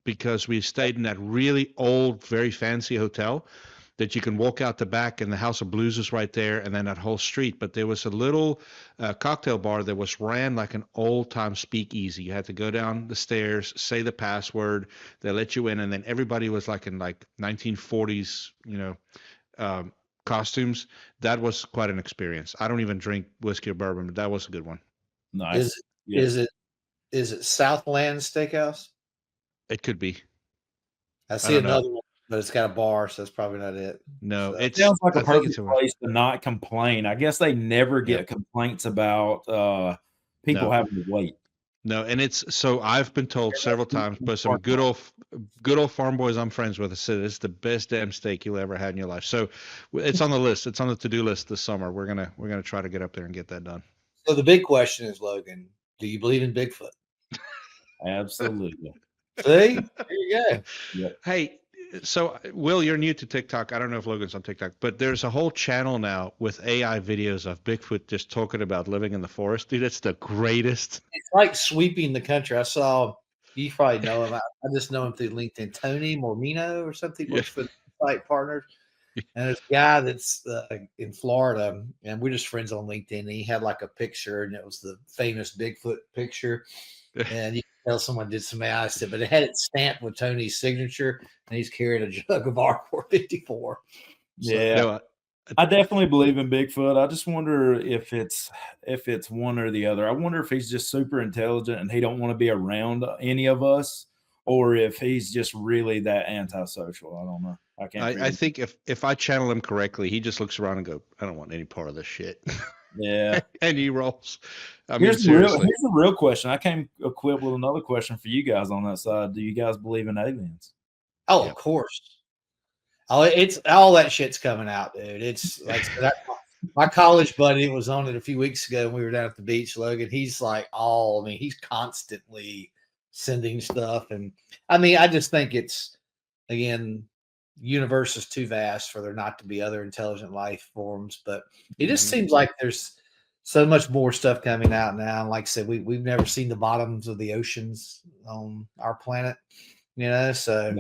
because we stayed in that really old, very fancy hotel that you can walk out the back, and the House of Blues is right there, and then that whole street. But there was a little cocktail bar that was ran like an old-time speakeasy. You had to go down the stairs, say the password, they let you in, and then everybody was like in like 1940s, costumes. That was quite an experience. I don't even drink whiskey or bourbon, but that was a good one. Nice. Is it Southland Steakhouse? It could be. I see another one, but it's got a bar, so that's probably not it. No, So. it sounds like a perfect place to not complain. I guess they never get complaints about people having to wait. No, and it's so I've been told several times, but some good old farm boys I'm friends with said it's the best damn steak you'll ever had in your life. So it's on the list. It's on the to-do list this summer. We're gonna try to get up there and get that done. So the big question is, Logan, do you believe in Bigfoot? Absolutely. See, there you go. Yep. Hey, so Will, you're new to TikTok. I don't know if Logan's on TikTok, but there's a whole channel now with AI videos of Bigfoot just talking about living in the forest. Dude, it's the greatest. It's like sweeping the country. I saw, you probably know him. I just know him through LinkedIn. Tony Mormino or something works for the Site Partners. And there's a guy that's in Florida, and we're just friends on LinkedIn. And he had like a picture, and it was the famous Bigfoot picture. And you can tell someone did some AI stuff, but it had it stamped with Tony's signature, and he's carrying a jug of R454. So, yeah, I definitely believe in Bigfoot. I just wonder if it's one or the other. I wonder if he's just super intelligent and he don't want to be around any of us, or if he's just really that antisocial. I don't know. I think if I channel him correctly, he just looks around and go, I don't want any part of this shit. Yeah. And he rolls. Here's the real question. I came equipped with another question for you guys on that side. Do you guys believe in aliens? Oh, of course. Oh, it's all that shit's coming out, dude. It's like my college buddy was on it a few weeks ago, and we were down at the beach, Logan. He's like he's constantly sending stuff. And I just think it's, again, universe is too vast for there not to be other intelligent life forms, but it just seems like there's so much more stuff coming out now. And like I said, we've never seen the bottoms of the oceans on our planet, so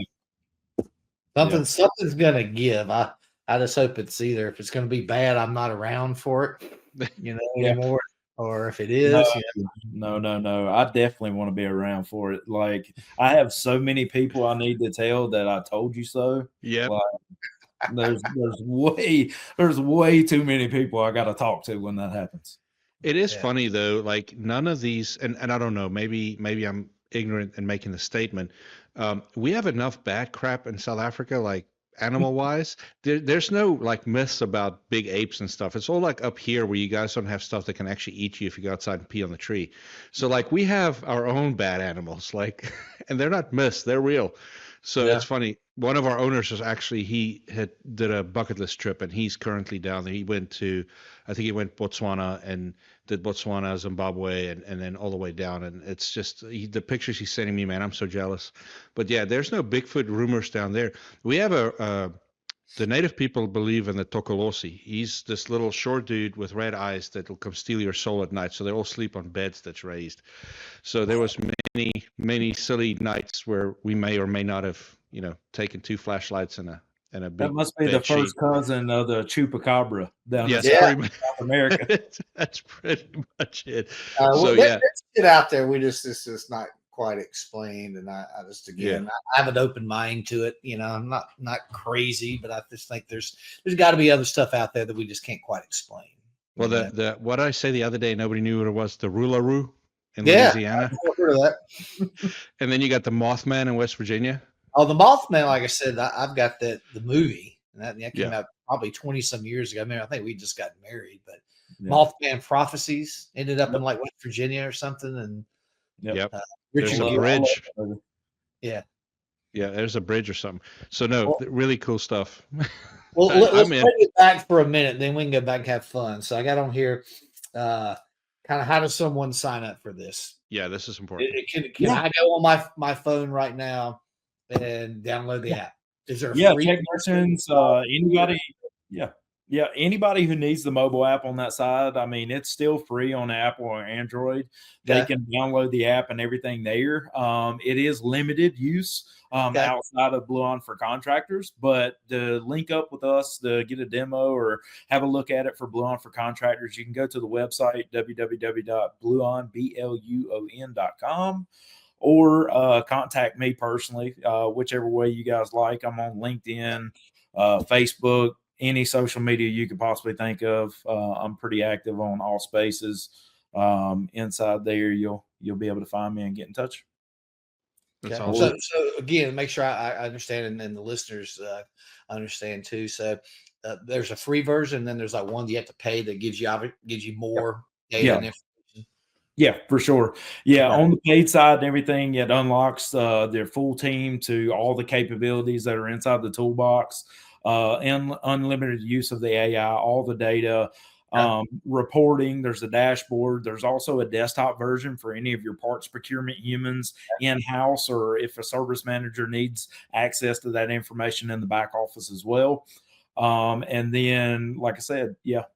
something's gonna give. I just hope it's either, if it's gonna be bad, I'm not around for it, anymore, or if it is, No. I definitely want to be around for it. Like, I have so many people I need to tell that I told you so. Yeah. Like, there's way too many people I got to talk to when that happens. It is funny though. Like, none of these, and I don't know, maybe I'm ignorant in making the statement. We have enough bad crap in South Africa, like animal wise. There's no like myths about big apes and stuff. It's all like up here where you guys don't have stuff that can actually eat you if you go outside and pee on the tree. So like we have our own bad animals, like, and they're not myths, they're real. So it's funny. One of our owners was actually, he did a bucket list trip, and he's currently down there. He went to, I think he went Botswana and did Botswana, Zimbabwe, and then all the way down. And it's just the pictures he's sending me, man, I'm so jealous. But yeah, there's no Bigfoot rumors down there. We have The native people believe in the Tokolosi. He's this little short dude with red eyes that will come steal your soul at night. So they all sleep on beds that's raised. So there was many silly nights where we may or may not have, taken 2 flashlights and a big That must be the bed sheet. first cousin of the chupacabra down in Yes, pretty much. South America. That's pretty much it. Well, there's shit out there. It's just not quite explained, and I just I have an open mind to it. I'm not crazy, but I just think there's got to be other stuff out there that we just can't quite explain. Well, the what did I say the other day? Nobody knew what it was. The Rularoo in Louisiana. I've heard of that. And then you got the Mothman in West Virginia. Oh, the Mothman, like I said, I've got the movie, and that came out probably 20 some years ago. I mean, I think we just got married, but Mothman Prophecies ended up in like West Virginia or something, and There's a bridge. Yeah, there's a bridge or something. So really cool stuff. Well, let's bring it back for a minute, then we can go back and have fun. So I got on here, kind of how does someone sign up for this? Yeah, this is important. Can I go on my phone right now and download the app? Is there free technicians, anybody? Anybody who needs the mobile app on that side, I mean, it's still free on Apple or Android. They can download the app and everything there. It is limited use outside of Bluon for contractors, but to link up with us to get a demo or have a look at it for Bluon for contractors, you can go to the website www.bluon.com or contact me personally, whichever way you guys like. I'm on LinkedIn, Facebook, any social media you could possibly think of. I'm pretty active on all spaces. Inside there, you'll be able to find me and get in touch. That's awesome. So again, make sure I understand, and the listeners understand too. So there's a free version, and then there's like one you have to pay that gives you more data and information. Yeah, for sure. Yeah, on the paid side and everything, it unlocks their full team to all the capabilities that are inside the toolbox. And unlimited use of the AI, all the data, reporting. There's a dashboard. There's also a desktop version for any of your parts procurement humans in-house, or if a service manager needs access to that information in the back office as well. And then, like I said,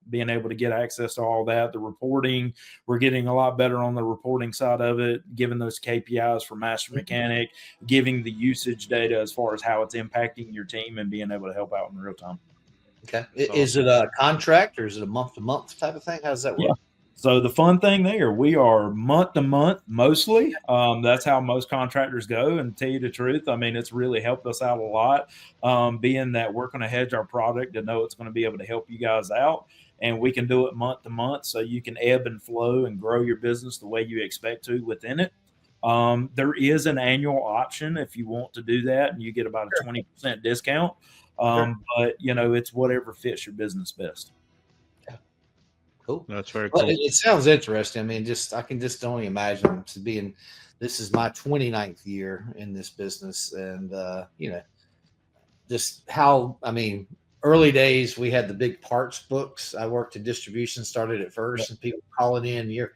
being able to get access to all that, the reporting, we're getting a lot better on the reporting side of it, giving those KPIs for master mechanic, giving the usage data as far as how it's impacting your team and being able to help out in real time. Okay. Is it a contract or is it a month-to-month type of thing? How does that work? So the fun thing there, we are month to month mostly. That's how most contractors go. And to tell you the truth, I mean, it's really helped us out a lot, being that we're going to hedge our product to know it's going to be able to help you guys out. And we can do it month to month, so you can ebb and flow and grow your business the way you expect to within it. There is an annual option if you want to do that, and you get about a 20% discount. But, it's whatever fits your business best. Cool. That's very cool. It sounds interesting. I mean, I can just only imagine this is my 29th year in this business. And, just how, I mean, early days, we had the big parts books. I worked in distribution, started at first, and people calling in, you're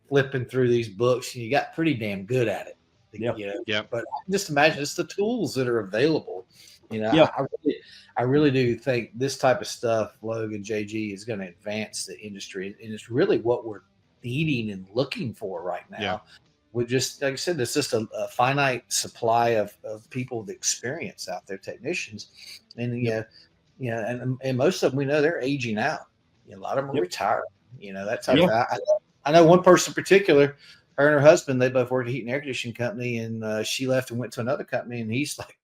flipping through these books and you got pretty damn good at it. But I can just imagine it's the tools that are available. I really do think this type of stuff, Logan, JG, is going to advance the industry, and it's really what we're needing and looking for right now. Yeah. We just, like I said, it's just a finite supply of people with experience out there, technicians, and and most of them, we know they're aging out. A lot of them are retiring. That type of. I know one person in particular. Her and her husband, they both worked at a heat and air conditioning company, and she left and went to another company, and he's like,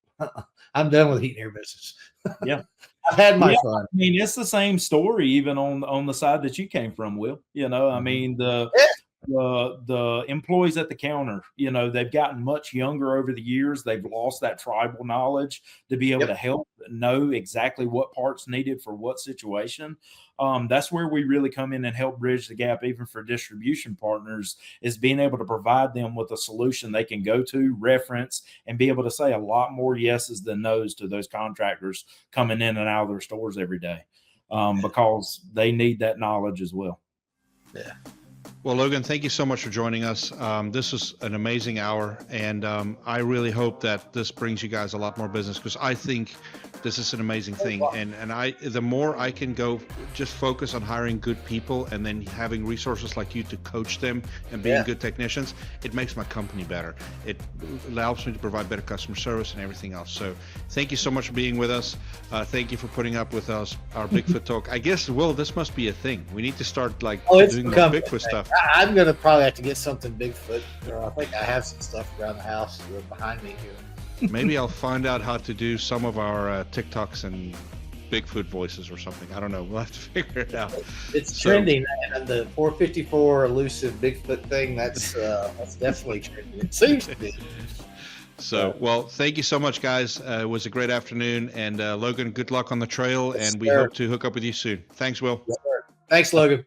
I'm done with heat and air business. I've had my fun. I mean, it's the same story even on the side that you came from, Will. I mean, the employees at the counter, they've gotten much younger over the years. They've lost that tribal knowledge to be able to help know exactly what parts needed for what situation. That's where we really come in and help bridge the gap, even for distribution partners, is being able to provide them with a solution they can go to, reference, and be able to say a lot more yeses than nos to those contractors coming in and out of their stores every day, because they need that knowledge as well. Yeah. Well, Logan, thank you so much for joining us. This was an amazing hour, and I really hope that this brings you guys a lot more business, because I think this is an amazing thing. And the more I can go just focus on hiring good people and then having resources like you to coach them and being good technicians, it makes my company better. It allows me to provide better customer service and everything else. So thank you so much for being with us. Thank you for putting up with us, our Bigfoot talk. I guess, Will, this must be a thing. We need to start doing more Bigfoot stuff. I'm going to probably have to get something Bigfoot. I think I have some stuff around the house behind me here. Maybe I'll find out how to do some of our TikToks and Bigfoot voices or something. I don't know. We'll have to figure it out. It's trending, and the 454 elusive Bigfoot thing, that's definitely trending. It seems to be. So, well, thank you so much, guys. It was a great afternoon. And Logan, good luck on the trail, Yes, and we sir. hope to hook up with you soon. Thanks, Will. Yes, sir. Thanks, Logan.